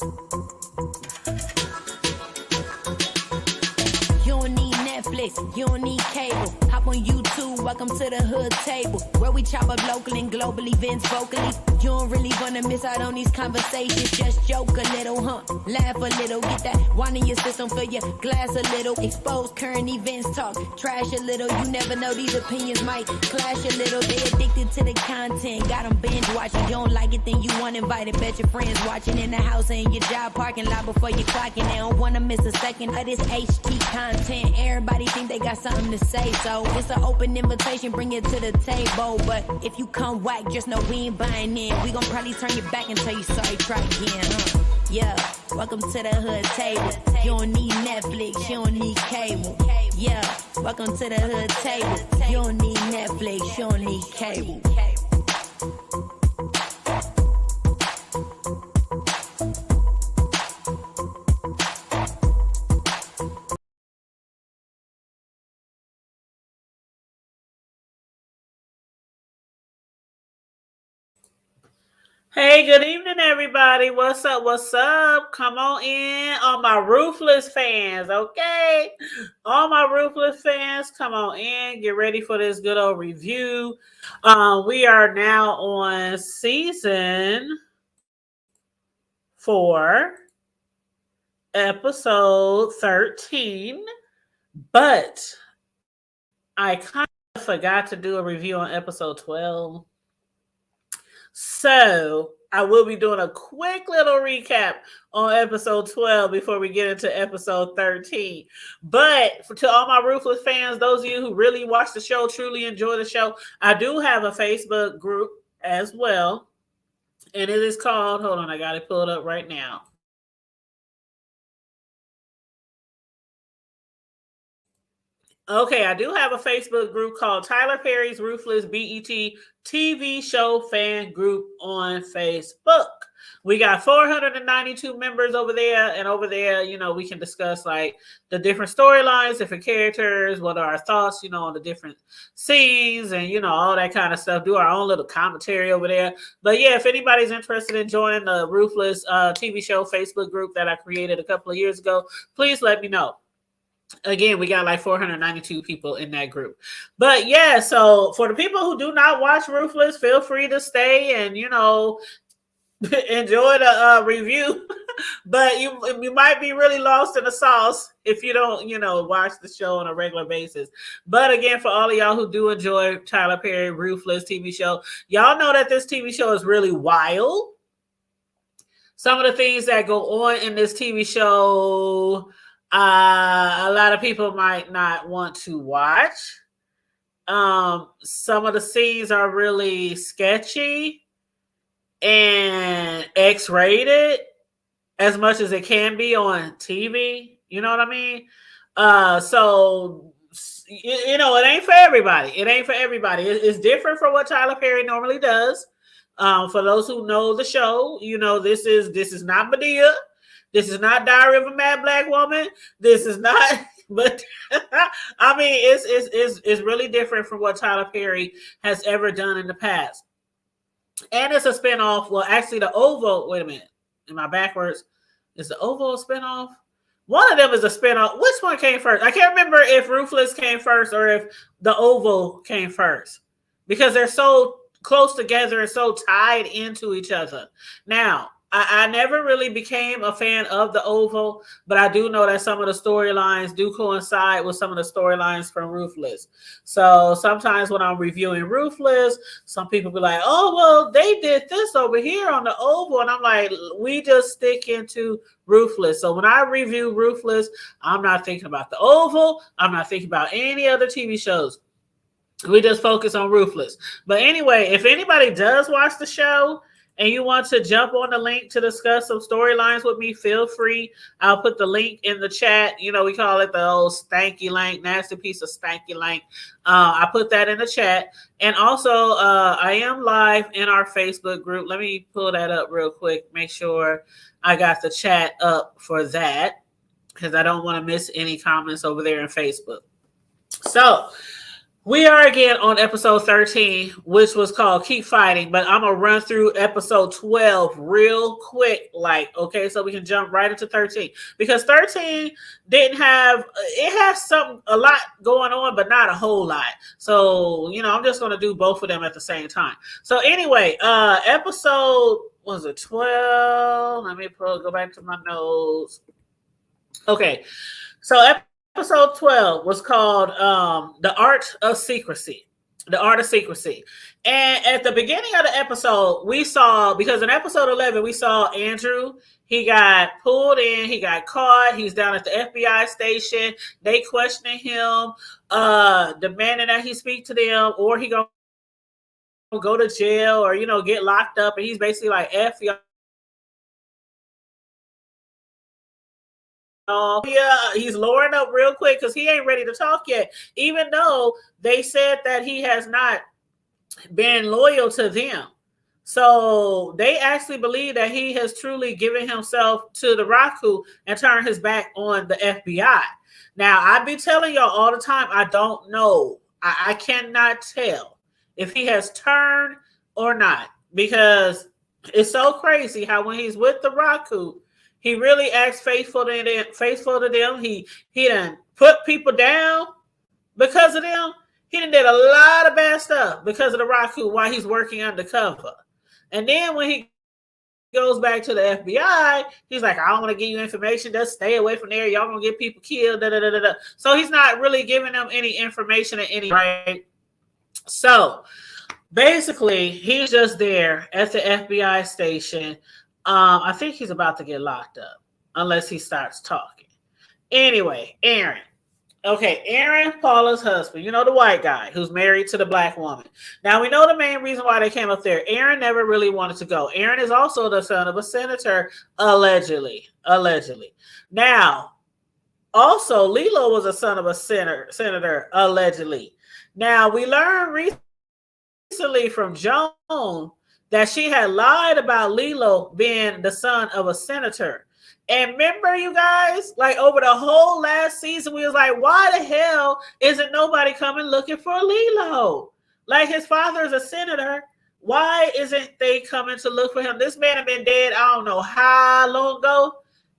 You don't need Netflix, you don't need cable. Hop on YouTube, welcome to the hood table, where we chop up local and global events vocally. You don't really wanna miss out on these conversations. Just joke a little, laugh a little, get that wine in your system, fill your glass a little. Expose current events, talk trash a little. You never know, these opinions might clash a little. They addicted to the content, got them binge watching. You don't like it, then you want invited. Bet your friends watching in the house and in your job parking lot before you clocking. They don't wanna miss a second of this HT content. Everybody think they got something to say, so it's an open invitation, bring it to the table. But if you come whack, just know we ain't buying in. We gon' probably turn your back and tell you sorry, try again, Yeah, welcome to the hood table. You don't need Netflix, you don't need cable. Yeah, welcome to the hood table. You don't need Netflix, you don't need cable. Hey, good evening, everybody. What's up? What's up? Come on in, all my Ruthless fans, okay? All my Ruthless fans, come on in. Get ready for this good old review. We are now on season 4, episode 13, but I kind of forgot to do a review on episode 12. So I will be doing a quick little recap on episode 12 before we get into episode 13. But to all my Ruthless fans, those of you who really watch the show, truly enjoy the show, I do have a Facebook group as well. And it is called, hold on, I got it pulled up right now. Okay, I do have a Facebook group called Tyler Perry's Ruthless BET TV show fan group on Facebook. We got 492 members over there, and over there, we can discuss like the different storylines, different characters, what are our thoughts, on the different scenes, and all that kind of stuff. Do our own little commentary over there. But yeah, if anybody's interested in joining the Ruthless TV show Facebook group that I created a couple of years ago, please let me know. Again, we got like 492 people in that group. But yeah, so for the people who do not watch Ruthless, feel free to stay and, enjoy the review. But you might be really lost in the sauce if you don't, watch the show on a regular basis. But again, for all of y'all who do enjoy Tyler Perry Ruthless TV show, y'all know that this TV show is really wild. Some of the things that go on in this TV show, a lot of people might not want to watch. Some of the scenes are really sketchy and X-rated as much as it can be on TV. You know what I mean? So, it ain't for everybody. It ain't for everybody. It's different from what Tyler Perry normally does. For those who know the show, this is not Medea. This is not Diary of a Mad Black Woman. This is not, but I mean, it's really different from what Tyler Perry has ever done in the past. And it's a spinoff. Well, actually, the Oval. Wait a minute, am I backwards? Is the Oval a spinoff? One of them is a spinoff. Which one came first? I can't remember if Ruthless came first or if the Oval came first, because they're so close together and so tied into each other. Now, I never really became a fan of the Oval, but I do know that some of the storylines do coincide with some of the storylines from Ruthless. So sometimes when I'm reviewing Ruthless, some people be like, oh, well, they did this over here on the Oval. And I'm like, we just stick into Ruthless. So when I review Ruthless, I'm not thinking about the Oval. I'm not thinking about any other TV shows. We just focus on Ruthless. But anyway, if anybody does watch the show and you want to jump on the link to discuss some storylines with me, feel free. I'll put the link in the chat. We call it the old stanky link, nasty piece of stanky link. I put that in the chat. And also, I am live in our Facebook group. Let me pull that up real quick. Make sure I got the chat up for that, because I don't want to miss any comments over there in Facebook. So, We are again on episode 13, which was called Keep Fighting, but I'm going to run through episode 12 real quick. Like, okay, so we can jump right into 13. Because 13 didn't have, it has a lot going on, but not a whole lot. So, I'm just going to do both of them at the same time. So, anyway, episode, was it 12? Let me go back to my notes. Okay, so episode 12 was called The Art of Secrecy. The Art of Secrecy. And at the beginning of the episode, we saw, because in episode 11, we saw Andrew. He got pulled in. He got caught. He's down at the FBI station. They questioning him, demanding that he speak to them, or he going to go to jail or, get locked up. And he's basically like, F y'all. Yeah, he's lowering up real quick because he ain't ready to talk yet, even though they said that he has not been loyal to them. So they actually believe that he has truly given himself to the Raku and turned his back on the FBI. Now, I be telling y'all all the time, I don't know. I cannot tell if he has turned or not, because it's so crazy how when he's with the Raku, he really acts faithful to them. He done put people down because of them. He done did a lot of bad stuff because of the Raku while he's working undercover. And then when he goes back to the FBI, he's like, I don't want to give you information. Just stay away from there. Y'all gonna get people killed. Da, da, da, da, da. So he's not really giving them any information or any right. So basically, he's just there at the FBI station. I think he's about to get locked up unless he starts talking. Anyway, Aaron. Okay, Aaron, Paula's husband, the white guy who's married to the black woman. Now, we know the main reason why they came up there. Aaron never really wanted to go. Aaron is also the son of a senator, allegedly. Now, also, Lilo was a son of a senator, allegedly. Now, we learned recently from Joan that she had lied about Lilo being the son of a senator. And remember, you guys, like over the whole last season, we was like, why the hell isn't nobody coming looking for Lilo? Like, his father is a senator. Why isn't they coming to look for him? This man had been dead, I don't know how long ago,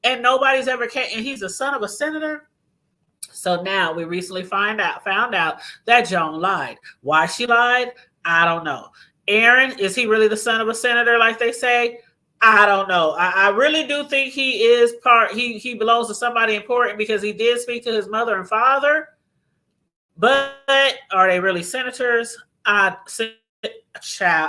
and nobody's ever came, and he's the son of a senator. So now we recently found out that Joan lied. Why she lied, I don't know. Aaron, is he really the son of a senator like they say? I don't know. I really do think he is he belongs to somebody important because he did speak to his mother and father. But are they really senators? I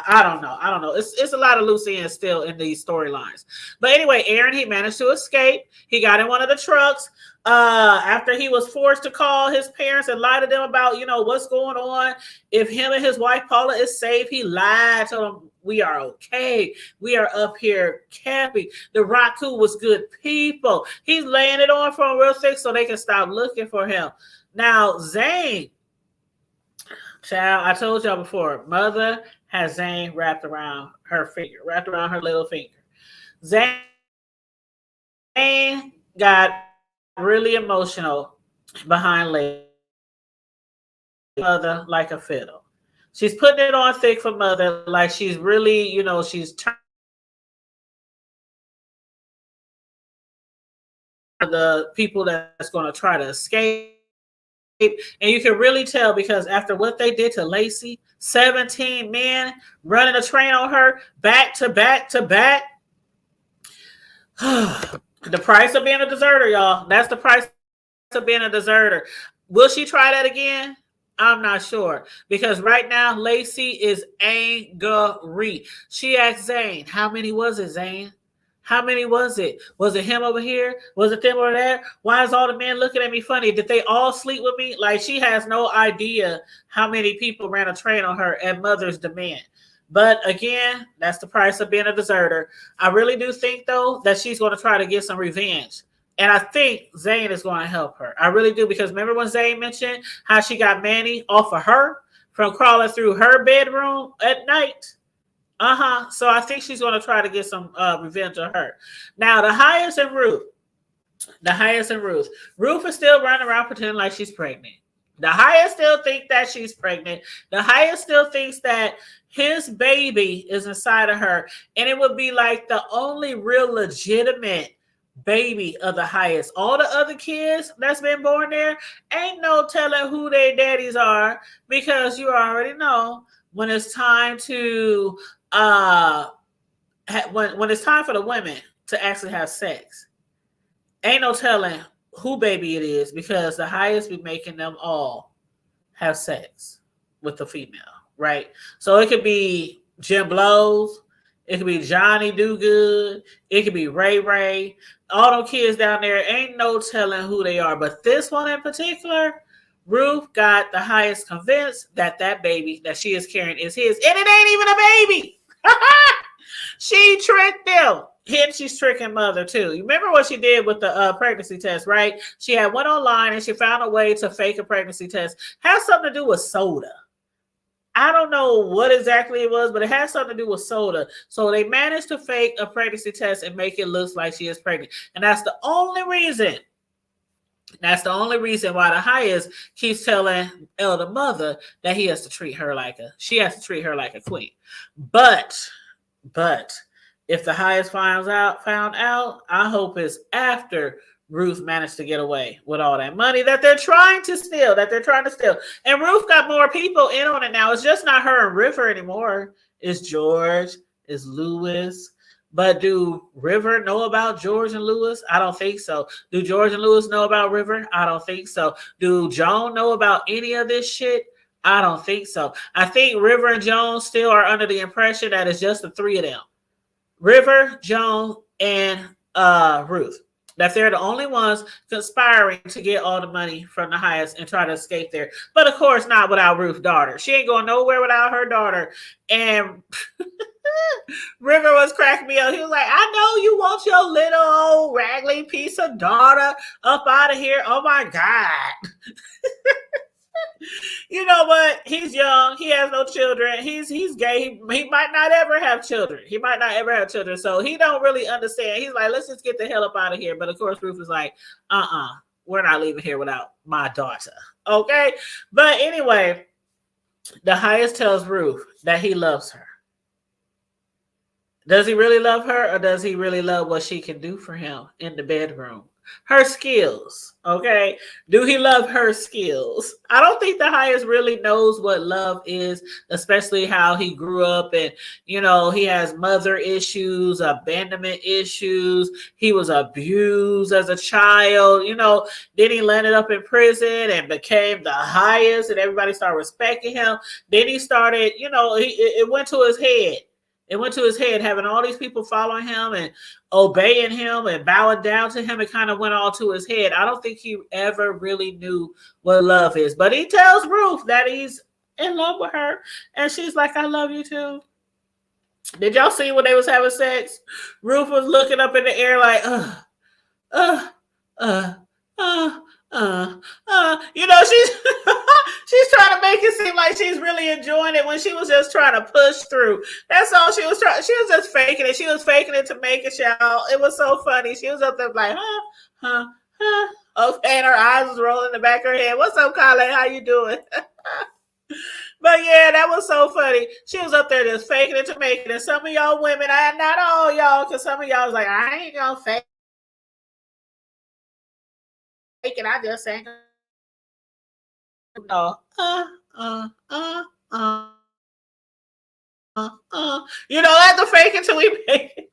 don't know. It's a lot of loose ends still in these storylines. But anyway, Aaron, he managed to escape. He got in one of the trucks. After he was forced to call his parents and lie to them about, what's going on. If him and his wife Paula is safe, he lied to them. We are okay. We are up here camping. The Raku was good people. He's laying it on for them real thick so they can stop looking for him. Now, Zane, child, I told y'all before, mother has Zane wrapped around her little finger. Zane got really emotional behind Lady Mother like a fiddle. She's putting it on thick for Mother, like she's really, she's trying the people that's going to try to escape. And you can really tell because after what they did to Lacey, 17 men running a train on her back to back to back. The price of being a deserter, y'all. That's the price of being a deserter. Will she try that again? I'm not sure. Because right now, Lacey is angry. She asked Zane, how many was it, Zane? How many was it? Was it him over here? Was it them over there? Why is all the men looking at me funny? Did they all sleep with me? Like, she has no idea how many people ran a train on her at Mother's demand. But again, that's the price of being a deserter. I really do think, though, that she's going to try to get some revenge. And I think Zane is going to help her. I really do. Because remember when Zane mentioned how she got Manny off of her from crawling through her bedroom at night? So I think she's going to try to get some revenge on her. Now, the highest and Ruth. Ruth is still running around pretending like she's pregnant. The highest still think that she's pregnant. The highest still thinks that his baby is inside of her. And it would be like the only real legitimate baby of the highest. All the other kids that's been born there, ain't no telling who their daddies are, because you already know when it's time to when it's time for the women to actually have sex, ain't no telling who baby it is, because the highest be making them all have sex with the female, right? So it could be Jim Blows, it could be Johnny Do Good, it could be Ray Ray. All those kids down there, ain't no telling who they are. But this one in particular, Ruth got the highest convinced that that baby that she is carrying is his, and it ain't even a baby. She tricked them. And she's tricking mother too. You remember what she did with the pregnancy test, right? She had went online and she found a way to fake a pregnancy test. Has something to do with soda. I don't know what exactly it was, but it has something to do with soda. So they managed to fake a pregnancy test and make it look like she is pregnant. And that's the only reason. That's the only reason why the highest keeps telling elder mother that he has to treat her like she has to treat her like a queen. But if the highest found out, I hope it's after Ruth managed to get away with all that money that they're trying to steal. And Ruth got more people in on it now. It's just not her and River anymore. It's George, it's Lewis. But do River know about George and Lewis? I don't think so. Do George and Lewis know about River? I don't think so. Do Joan know about any of this shit? I don't think so. I think River and Joan still are under the impression that it's just the three of them. River, Joan, and Ruth. That they're the only ones conspiring to get all the money from the highest and try to escape there. But of course, not without Ruth's daughter. She ain't going nowhere without her daughter. And River was cracking me up. He was like, I know you want your little old raggedy piece of daughter up out of here. Oh my God. You know what? He's young. He has no children. He's gay. He might not ever have children. So he don't really understand. He's like, let's just get the hell up out of here. But of course, Ruth is like, we're not leaving here without my daughter. Okay? But anyway, the highest tells Ruth that he loves her. Does he really love her, or does he really love what she can do for him in the bedroom? Her skills, okay? Do he love her skills? I don't think the highest really knows what love is, especially how he grew up, and he has mother issues, abandonment issues. He was abused as a child, then he landed up in prison and became the highest, and everybody started respecting him. Then he started, it went to his head. It went to his head, having all these people following him and obeying him and bowing down to him. It kind of went all to his head. I don't think he ever really knew what love is. But he tells Ruth that he's in love with her. And she's like, I love you too. Did y'all see when they was having sex? Ruth was looking up in the air like, she's she's trying to make it seem like she's really enjoying it when she was just trying to push through. That's all she was trying. She was just faking it. She was faking it to make it, y'all. It was so funny. She was up there like, okay, and her eyes was rolling in the back of her head. What's up, Colin? How you doing? But yeah, that was so funny. She was up there just faking it to make it. And some of y'all women, not all y'all, because some of y'all was like, I ain't gonna fake it. I just ain't no. That's the fake until we make it.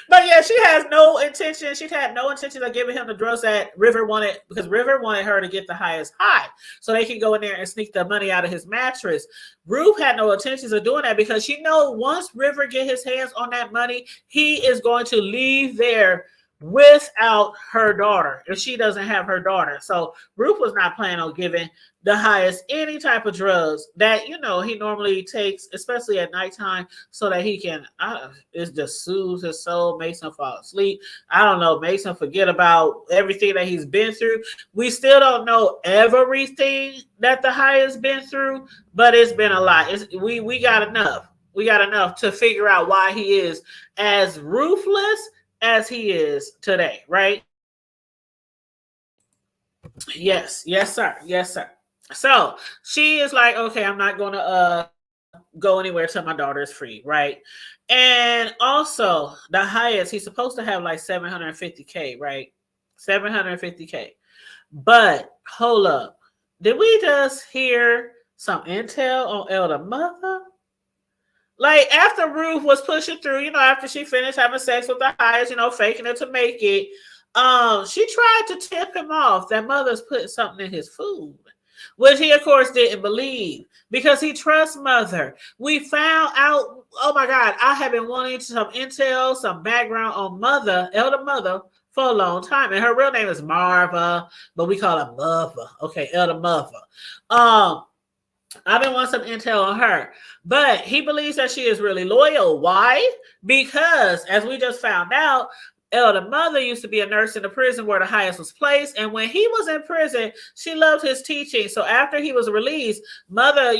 But yeah, she has no intention. She had no intention of giving him the drugs that River wanted, because River wanted her to get the highest high so they can go in there and sneak the money out of his mattress. Ruth had no intentions of doing that, because she knows once River get his hands on that money, he is going to leave there without her daughter if she doesn't have her daughter. So Ruth was not planning on giving the highest any type of drugs that he normally takes, especially at nighttime, so that he can it just soothes his soul, makes him fall asleep. I don't know, makes him forget about everything that he's been through. We still don't know everything that the highest been through, but it's been a lot. We got enough. We got enough to figure out why he is as ruthless as he is today, right? Yes, sir. So she is like, okay, I'm not gonna go anywhere till my daughter is free, right? And also the highest, he's supposed to have like 750K, right? 750K. But hold up. Did we just hear some intel on Elder Mother? Like after Ruth was pushing through, after she finished having sex with the highest, faking it to make it, she tried to tip him off that Mother's putting something in his food, which he of course didn't believe because he trusts Mother. We found out. Oh my God, I have been wanting some intel, some background on Mother, Elder Mother, for a long time, and her real name is Marva, but we call her Mother. Okay, Elder Mother. Um, I've been wanting some intel on her. But he believes that she is really loyal. Why? Because, as we just found out, Elder Mother used to be a nurse in the prison where the highest was placed. And when he was in prison, she loved his teaching. So after he was released, Mother,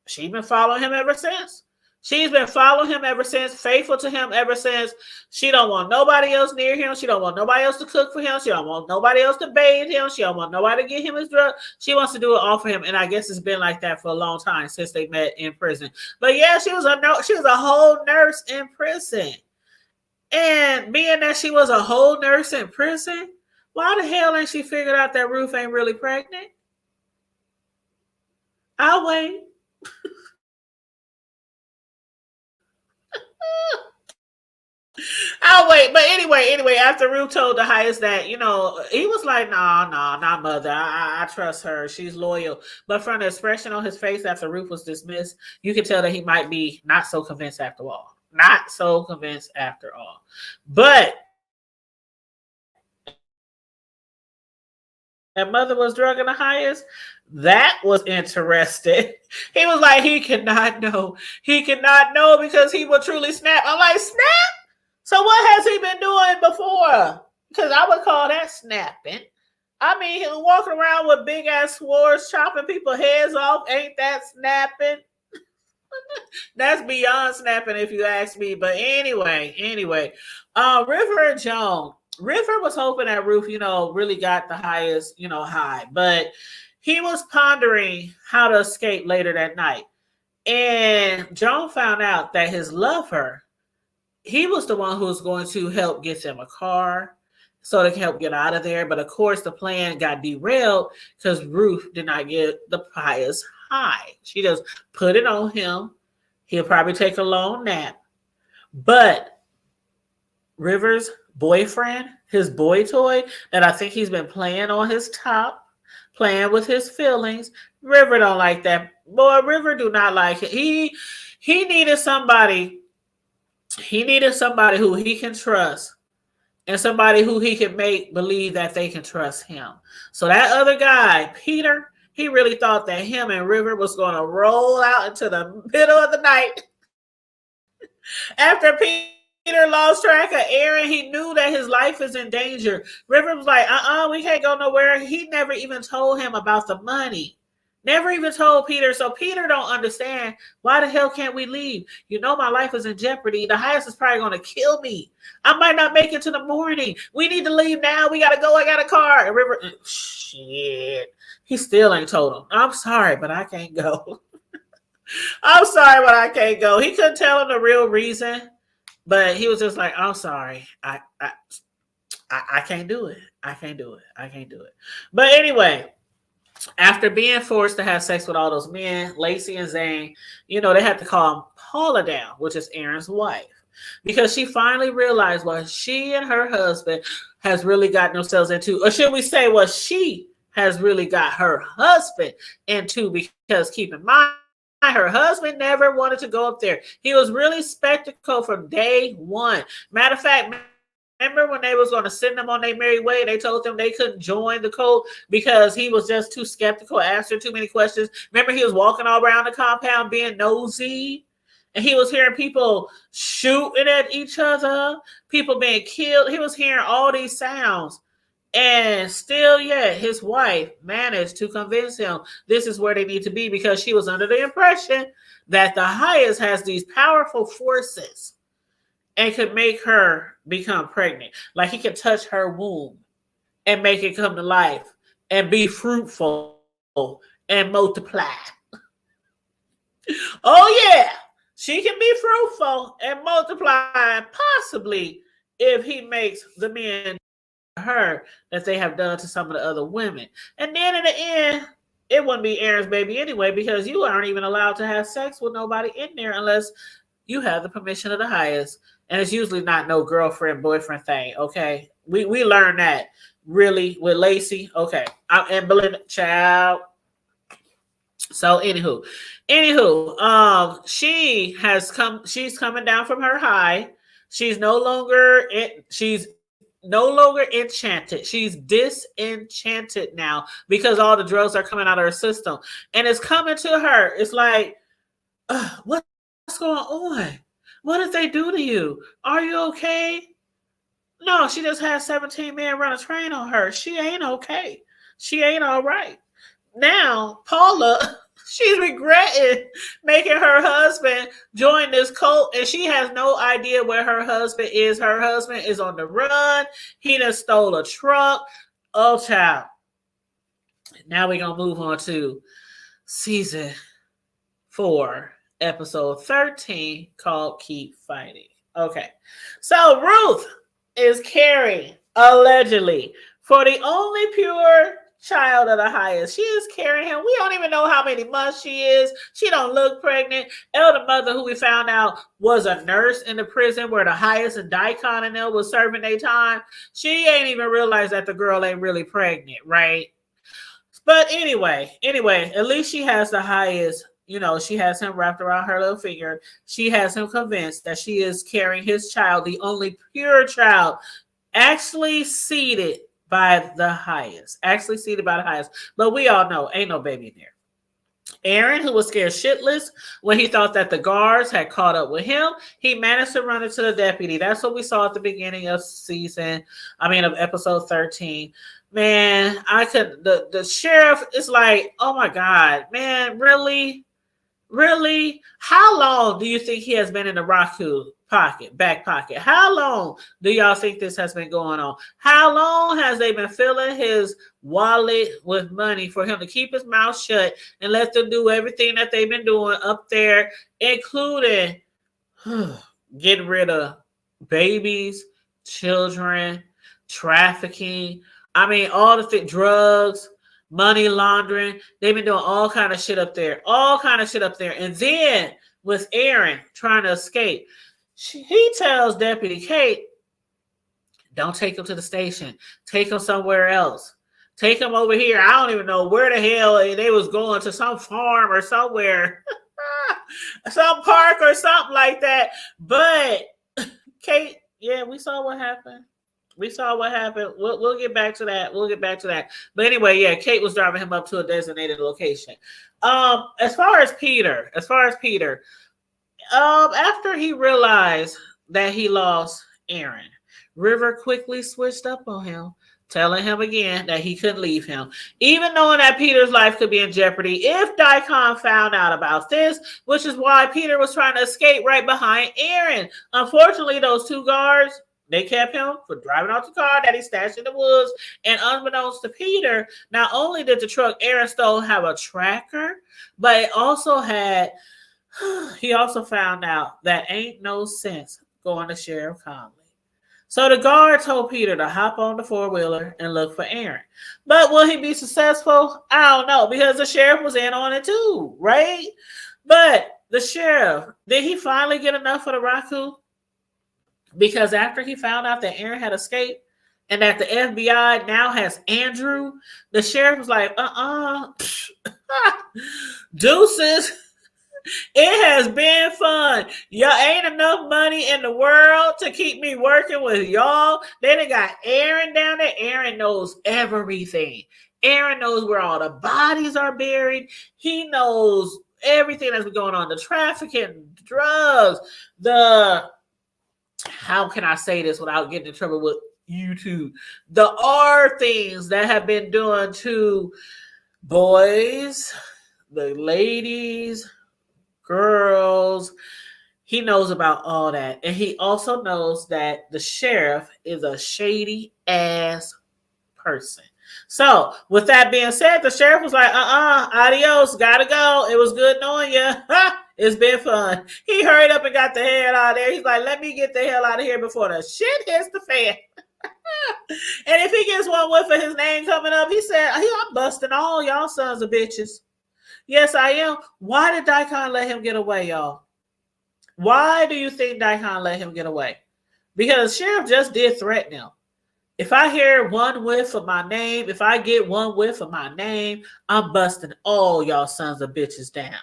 she's been following him ever since. She's been following him ever since, faithful to him ever since. She don't want nobody else near him. She don't want nobody else to cook for him. She don't want nobody else to bathe him. She don't want nobody to get him his drug. She wants to do it all for him. And I guess it's been like that for a long time since they met in prison. But yeah, she was a whole nurse in prison. And being that she was a whole nurse in prison, why the hell ain't she figured out that Ruth ain't really pregnant? I'll wait. I'll wait. But anyway, after Ruth told the highest that, he was like, nah, not Mother. I trust her. She's loyal. But from the expression on his face after Ruth was dismissed, you could tell that he might be not so convinced after all. Not so convinced after all. But that Mother was drugging the highest, that was interesting. He was like, he cannot know. He cannot know because he will truly snap. I'm like, snap? So what has he been doing before? Because I would call that snapping. I mean, he was walking around with big ass swords, chopping people's heads off. Ain't that snapping? That's beyond snapping, if you ask me. But anyway, River and Joan. River was hoping that Ruth, really got the highest, high, but he was pondering how to escape later that night. And Joan found out that his lover, he was the one who was going to help get them a car so they can help get out of there. But of course, the plan got derailed because Ruth did not get the highest high. She just put it on him. He'll probably take a long nap. But River's boyfriend, his boy toy that I think he's been playing on his top, playing with his feelings, River don't like that. Boy, River do not like it. He needed somebody. He needed somebody who he can trust and somebody who he can make believe that they can trust him. So that other guy, Peter, he really thought that him and River was going to roll out into the middle of the night. After Peter lost track of Aaron, he knew that his life is in danger. River was like, we can't go nowhere. He never even told him about the money. Never even told Peter. So Peter don't understand, why the hell can't we leave? My life is in jeopardy. The highest is probably going to kill me. I might not make it to the morning. We need to leave now. We got to go. I got a car. And River, shit. He still ain't told him. I'm sorry, but I can't go. I'm sorry, but I can't go. He couldn't tell him the real reason, but he was just like, I'm sorry. I can't do it. I can't do it. But anyway, after being forced to have sex with all those men, Lacey and Zane, they had to calm Paula down, which is Aaron's wife, because she finally realized what she and her husband has really gotten themselves into, or should we say what she has really got her husband into, because keep in mind, her husband never wanted to go up there. He was really skeptical from day one. Matter of fact, remember when they was going to send them on their merry way, they told them they couldn't join the cult because he was just too skeptical, answering too many questions. Remember, he was walking all around the compound being nosy, and he was hearing people shooting at each other, people being killed. He was hearing all these sounds. And still yet, his wife managed to convince him this is where they need to be, because she was under the impression that the highest has these powerful forces and could make her become pregnant. Like he could touch her womb and make it come to life and be fruitful and multiply. Oh yeah, she can be fruitful and multiply possibly if he makes the men her that they have done to some of the other women. And then in the end, it wouldn't be Aaron's baby anyway because you aren't even allowed to have sex with nobody in there unless you have the permission of the highest. And it's usually not no girlfriend boyfriend thing. Okay, we learned that really with Lacey. Okay, and Belinda, child. So she has come. She's coming down from her high. She's no longer enchanted. She's disenchanted now because all the drugs are coming out of her system, and it's coming to her. It's like, what's going on? What did they do to you? Are you okay? No, she just had 17 men run a train on her. She ain't okay. She ain't all right. Now, Paula, she's regretting making her husband join this cult, and she has no idea where her husband is. Her husband is on the run. He done stole a truck. Oh, child. Now we're going to move on to season 4, episode 13, called Keep Fighting. Okay. So Ruth is carrying, allegedly, for the only pure child of the highest. She is carrying him. We don't even know how many months she is. She don't look pregnant. Elder mother, who we found out was a nurse in the prison where the highest and Daikon and them was serving their time. She ain't even realized that the girl ain't really pregnant, right? But anyway, at least she has the highest. You know, she has him wrapped around her little finger. She has him convinced that she is carrying his child, the only pure child, actually seated by the highest. But we all know ain't no baby in there. Aaron, who was scared shitless when he thought that the guards had caught up with him, he managed to run into the deputy. That's what we saw at the beginning of of episode 13. Man, the sheriff is like, oh my God, man, really? Really? How long do you think he has been in the back pocket? How long do y'all think this has been going on? How long has they been filling his wallet with money for him to keep his mouth shut and let them do everything that they've been doing up there, including getting rid of babies, children, trafficking? I mean, all the drugs, money laundering. They've been doing all kind of shit up there. And then with Aaron trying to escape, he tells Deputy Kate, don't take him to the station. Take him somewhere else. Take him over here. I don't even know where the hell they was going, to some farm or somewhere. Some park or something like that. But Kate, yeah, we saw what happened. We'll get back to that. But anyway, yeah, Kate was driving him up to a designated location. As far as Peter, after he realized that he lost Aaron, River quickly switched up on him, telling him again that he couldn't leave him, even knowing that Peter's life could be in jeopardy if Daikon found out about this, which is why Peter was trying to escape right behind Aaron. Unfortunately, those two guards, they kept him for driving off the car that he stashed in the woods. And unbeknownst to Peter, not only did the truck Aaron stole have a tracker, but he also found out that ain't no sense going to Sheriff Conley. So the guard told Peter to hop on the four-wheeler and look for Aaron. But will he be successful? I don't know, because the sheriff was in on it too, right? But the sheriff, did he finally get enough for the Raku? Because after he found out that Aaron had escaped and that the FBI now has Andrew, the sheriff was like, deuces. It has been fun. Y'all ain't enough money in the world to keep me working with y'all. Then they got Aaron down there. Aaron knows everything. Aaron knows where all the bodies are buried. He knows everything that's been going on. The trafficking, drugs, how can I say this without getting in trouble with YouTube? The R things that have been doing to boys, the ladies, girls. He knows about all that. And he also knows that the sheriff is a shady ass person. So, with that being said, the sheriff was like, adios, gotta go. It was good knowing you. It's been fun. He hurried up and got the hell out of there. He's like, let me get the hell out of here before the shit hits the fan. And if he gets one whiff of his name coming up, he said, I'm busting all y'all sons of bitches. Yes, I am. Why did Daikon let him get away, y'all? Why do you think Daikon let him get away? Because sheriff just did threaten him. If I hear one whiff of my name, if I get one whiff of my name, I'm busting all y'all sons of bitches down.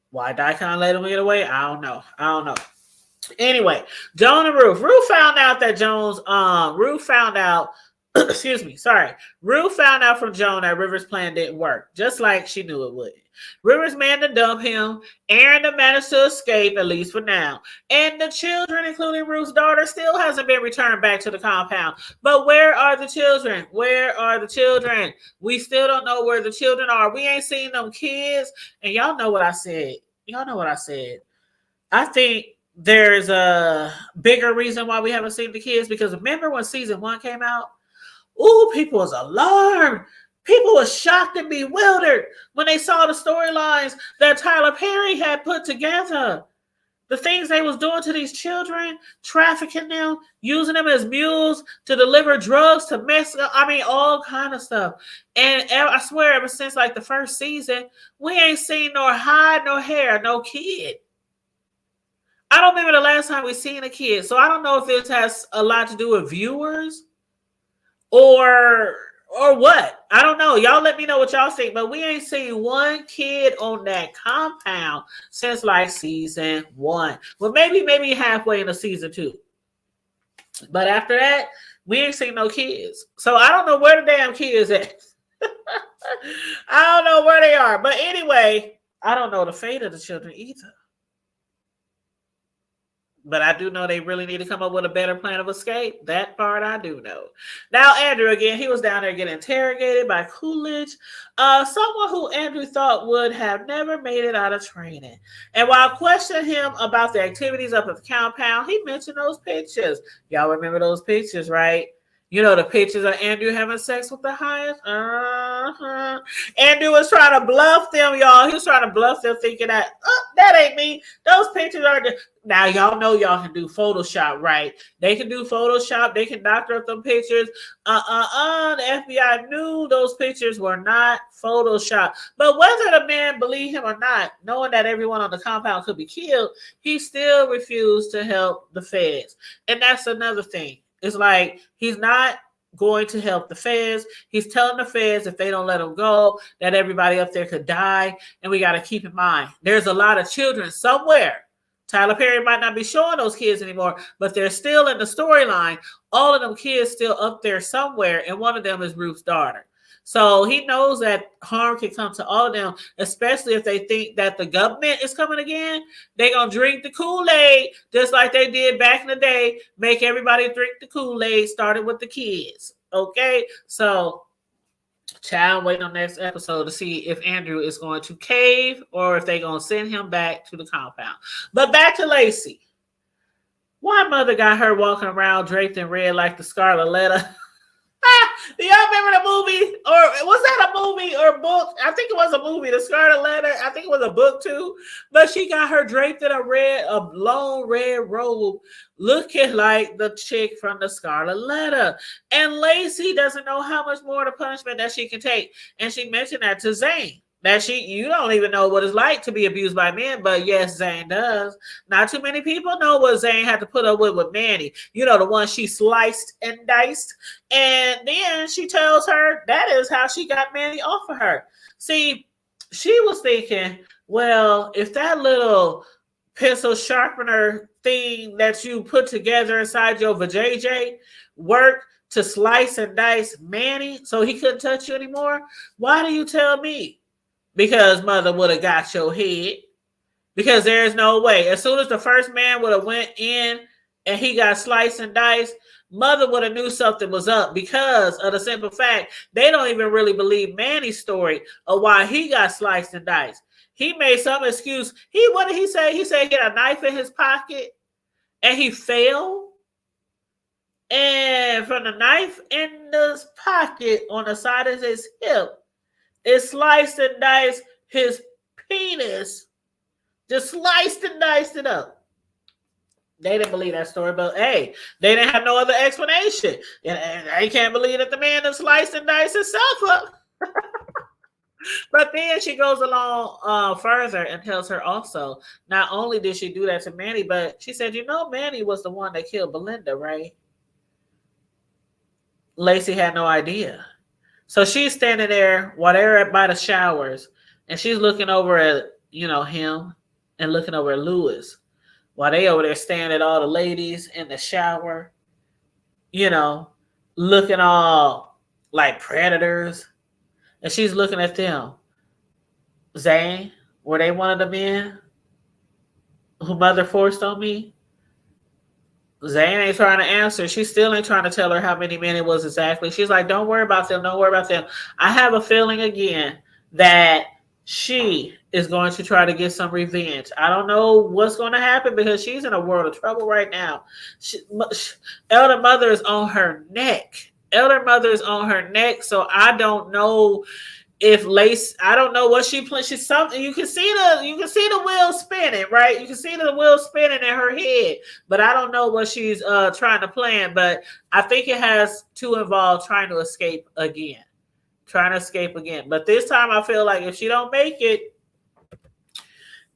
Why Daikon let him get away? I don't know. Anyway, Joan and Ruth. Ruth found out Ruth found out from Joan that Rivers' plan didn't work, just like she knew it would. Rivers managed to dump him. Aaron managed to escape, at least for now. And the children, including Ruth's daughter, still hasn't been returned back to the compound. But where are the children? Where are the children? We still don't know where the children are. We ain't seen them kids. And y'all know what I said. I think there's a bigger reason why we haven't seen the kids, because remember when season 1 came out? Ooh, people was alarmed. People were shocked and bewildered when they saw the storylines that Tyler Perry had put together. The things they was doing to these children, trafficking them, using them as mules to deliver drugs to Mexico. I mean, all kind of stuff. And I swear, ever since like the first season, we ain't seen nor hide nor hair, no kid. I don't remember the last time we seen a kid. So I don't know if this has a lot to do with viewers or what. I don't know. Y'all let me know what y'all think. But we ain't seen one kid on that compound since like season 1. Well, maybe halfway into season 2. But after that, we ain't seen no kids. So I don't know where the damn kids at. I don't know where they are. But anyway, I don't know the fate of the children either. But I do know they really need to come up with a better plan of escape. That part I do know. Now, Andrew, again, he was down there getting interrogated by Coolidge, someone who Andrew thought would have never made it out of training. And while questioning him about the activities up at the compound, he mentioned those pictures. Y'all remember those pictures, right? You know, the pictures of Andrew having sex with the highest. Andrew was trying to bluff them, y'all. He was trying to bluff them, thinking that, that ain't me. Those pictures are... Now, y'all know y'all can do Photoshop, right? They can do Photoshop. They can doctor up them pictures. The FBI knew those pictures were not Photoshop. But whether the man believed him or not, knowing that everyone on the compound could be killed, he still refused to help the feds. And that's another thing. It's like he's not going to help the feds. He's telling the feds if they don't let him go, that everybody up there could die. And we got to keep in mind, there's a lot of children somewhere. Tyler Perry might not be showing those kids anymore, but they're still in the storyline. All of them kids still up there somewhere, and one of them is Ruth's daughter. So he knows that harm can come to all of them, especially if they think that the government is coming again. They're going to drink the Kool-Aid just like they did back in the day. Make everybody drink the Kool-Aid, started with the kids. Okay? So, child, wait on next episode to see if Andrew is going to cave or if they're going to send him back to the compound. But back to Lacey. Why mother got her walking around draped in red like the Scarlet Letter? Do y'all remember the movie? Or was that a movie or book? I think it was a movie, The Scarlet Letter. I think it was a book too. But she got her draped in a long red robe, looking like the chick from The Scarlet Letter. And Lacey doesn't know how much more the punishment that she can take. And she mentioned that to Zane. That you don't even know what it's like to be abused by men, but yes, Zane does. Not too many people know what Zane had to put up with Manny. You know, the one she sliced and diced. And then she tells her that is how she got Manny off of her. See, she was thinking, well, if that little pencil sharpener thing that you put together inside your vajayjay worked to slice and dice Manny so he couldn't touch you anymore, why do you tell me? Because mother would have got your head. Because there's no way. As soon as the first man would have went in and he got sliced and diced, mother would have knew something was up because of the simple fact they don't even really believe Manny's story of why he got sliced and diced. He made some excuse. What did he say? He said he had a knife in his pocket and he fell. And And from the knife in the pocket on the side of his hip, it sliced and diced his penis. Just sliced and diced it up. They didn't believe that story, but hey, they didn't have no other explanation. And they can't believe that the man that sliced and diced himself up. But then she goes along further and tells her also, not only did she do that to Manny, but she said, Manny was the one that killed Belinda, right? Lacey had no idea. So she's standing there while they're by the showers, and she's looking over at, him and looking over at Lewis while they over there staring at all the ladies in the shower, looking all like predators. And she's looking at them. Zane, were they one of the men who mother forced on me? Zane ain't trying to answer. She still ain't trying to tell her how many men it was exactly. She's like, don't worry about them. Don't worry about them. I have a feeling again that she is going to try to get some revenge. I don't know what's going to happen because she's in a world of trouble right now. Elder Mother is on her neck. So I don't know if Lace, I don't know what she plans. She's something. You can see the wheel spinning, right? You can see the wheel spinning in her head, but I don't know what she's trying to plan. But I think it has to involve trying to escape again. But this time, I feel like if she don't make it,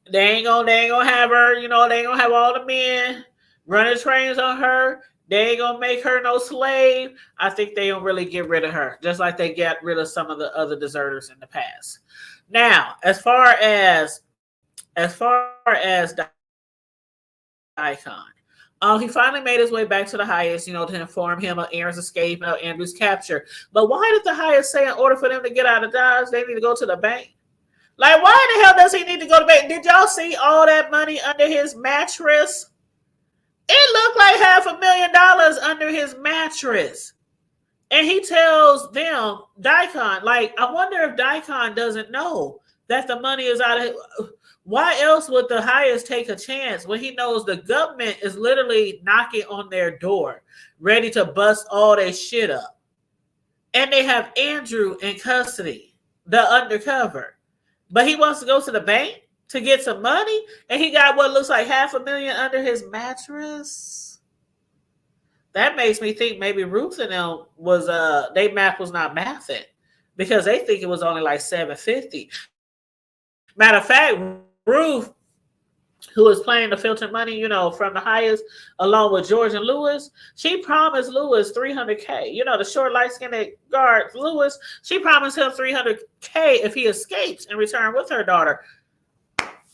they ain't gonna have her. They ain't gonna have all the men running trains on her. They ain't gonna make her no slave. I think they don't really get rid of her, just like they got rid of some of the other deserters in the past. Now, as far as Icon, he finally made his way back to the highest, to inform him of Aaron's escape and Andrew's capture. But why did the highest say in order for them to get out of Dodge, they need to go to the bank? Like, why the hell does he need to go to the bank? Did y'all see all that money under his mattress? It looked like $500,000 under his mattress. And he tells them, Daikon, I wonder if Daikon doesn't know that the money is out of. Why else would the highest take a chance when he knows the government is literally knocking on their door, ready to bust all their shit up? And they have Andrew in custody, the undercover. But he wants to go to the bank to get some money, and he got what looks like $500,000 under his mattress. That makes me think maybe Ruth and them was they math was not mathing because they think it was only like $750. Matter of fact, Ruth, who was planning to filter money, from the highest, along with George and Lewis, she promised Lewis $300K. The short, light-skinned guard Lewis, she promised him $300K if he escapes and return with her daughter.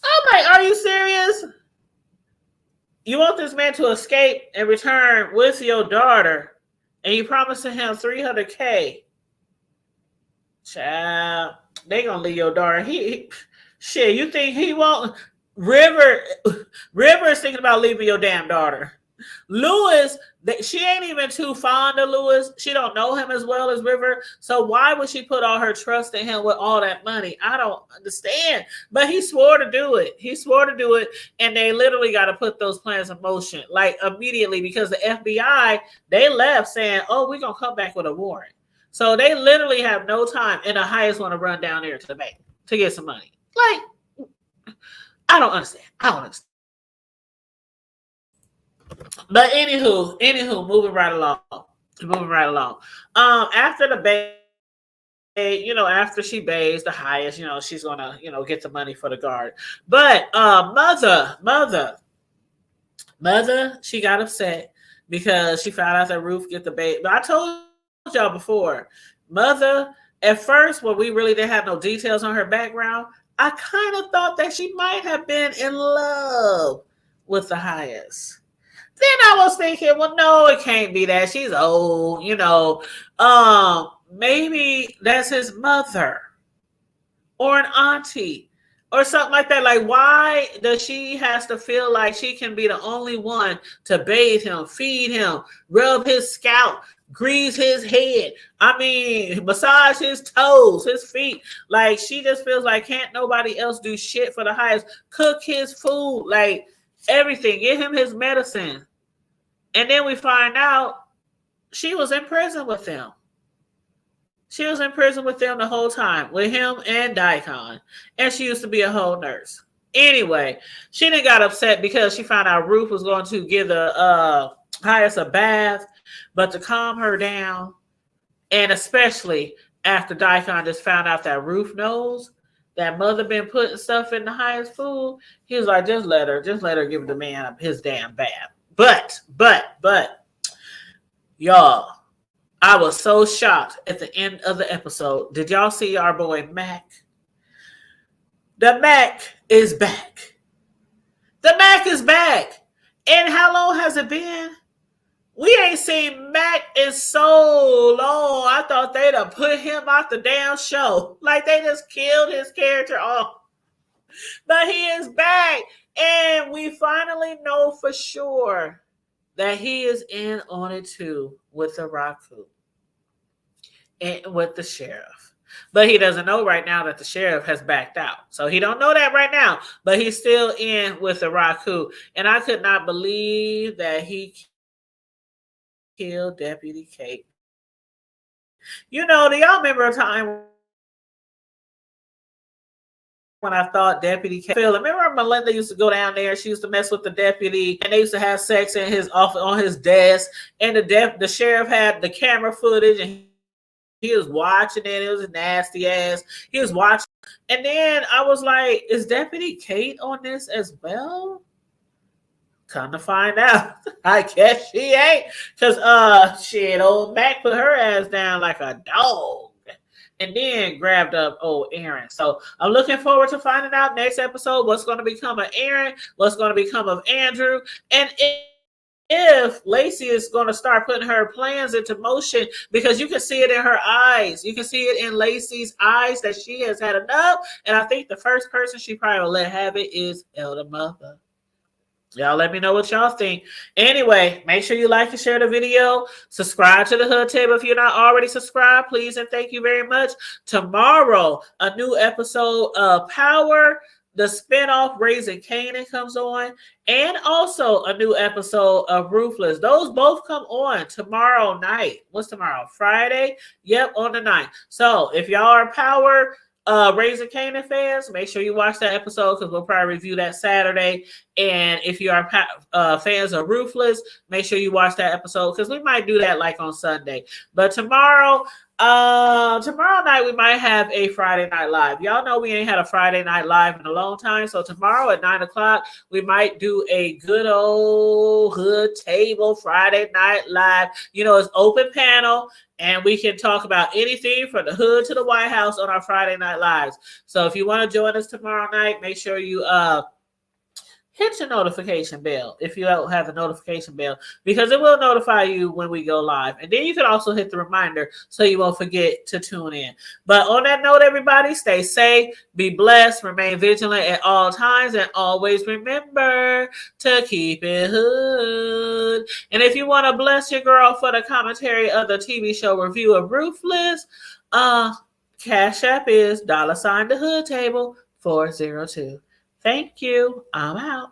I'm like, are you serious? You want this man to escape and return with your daughter, and you promised him $300K? Child, they gonna leave your daughter. Shit, you think he won't? River is thinking about leaving your damn daughter. Lewis, she ain't even too fond of Lewis. She don't know him as well as River. So why would she put all her trust in him with all that money? I don't understand. But he swore to do it. And they literally got to put those plans in motion immediately because the FBI, they left saying, oh, we're going to come back with a warrant. So they literally have no time. And the highest want to run down there to the bank to get some money. I don't understand. But anywho, moving right along. After the bath, after she bathes the highest, she's gonna, get the money for the guard. But mother, she got upset because she found out that Ruth get the baby. But I told y'all before, mother, at first, when we really didn't have no details on her background, I kind of thought that she might have been in love with the highest. Then I was thinking, well, no, it can't be that. She's old, maybe that's his mother or an auntie or something like that. Like, why does she has to feel like she can be the only one to bathe him, feed him, rub his scalp, grease his head, massage his toes, his feet? Like, she just feels like can't nobody else do shit for the highest, cook his food, everything, give him his medicine. And then we find out she was in prison with them. She was in prison with them the whole time, with him and Daikon. And she used to be a whole nurse. Anyway, she didn't got upset because she found out Ruth was going to give the Highest a bath, but to calm her down, and especially after Daikon just found out that Ruth knows that mother been putting stuff in the Highest food, he was like, just let her give the man his damn bath. But, y'all, I was so shocked at the end of the episode. Did y'all see our boy Mac? The Mac is back. The Mac is back. And how long has it been? We ain't seen Mac in so long. I thought they'd have put him off the damn show. Like they just killed his character off. But he is back. And we finally know for sure that he is in on it too with the Raku and with the sheriff. But he doesn't know right now that the sheriff has backed out. So he don't know that right now. But he's still in with the Raku. And I could not believe that he killed Deputy Kate. You know, do y'all remember a time when I thought Deputy Kate? Remember Melinda used to go down there. She used to mess with the deputy, and they used to have sex in his office on his desk. And the sheriff had the camera footage, and he was watching it. It was a nasty ass. He was watching, and then I was like, "Is Deputy Kate on this as well?" Come to find out, I guess she ain't. Because shit, old Mac put her ass down like a dog and then grabbed up old Aaron. So I'm looking forward to finding out next episode what's going to become of Aaron, what's going to become of Andrew, and if Lacey is going to start putting her plans into motion, because you can see it in her eyes. You can see it in Lacey's eyes that she has had enough. And I think the first person she probably will let have it is Elder Mother. Y'all let me know what y'all think. Anyway, make sure you like and share the video. Subscribe to the Hood Table if you're not already subscribed, please, and thank you very much. Tomorrow, a new episode of Power, the spinoff Raising Kanan comes on, and also a new episode of Ruthless. Those both come on tomorrow night. What's tomorrow? Friday? Yep, on the 9th. So if y'all are Power Raising Kanan fans, make sure you watch that episode because we'll probably review that Saturday. And if you are fans of Ruthless, make sure you watch that episode because we might do that like on Sunday. But tomorrow night we might have a Friday Night Live. Y'all know we ain't had a Friday Night Live in a long time. So tomorrow at 9:00, we might do a good old Hood Table Friday Night Live. You know, it's open panel. And we can talk about anything from the hood to the White House on our Friday Night Lives. So if you want to join us tomorrow night, make sure you hit your notification bell if you don't have the notification bell, because it will notify you when we go live. And then you can also hit the reminder so you won't forget to tune in. But on that note, everybody, stay safe, be blessed, remain vigilant at all times, and always remember to keep it hood. And if you want to bless your girl for the commentary of the TV show review of Ruthless, Cash App is $the Hood Table 402. Thank you. I'm out.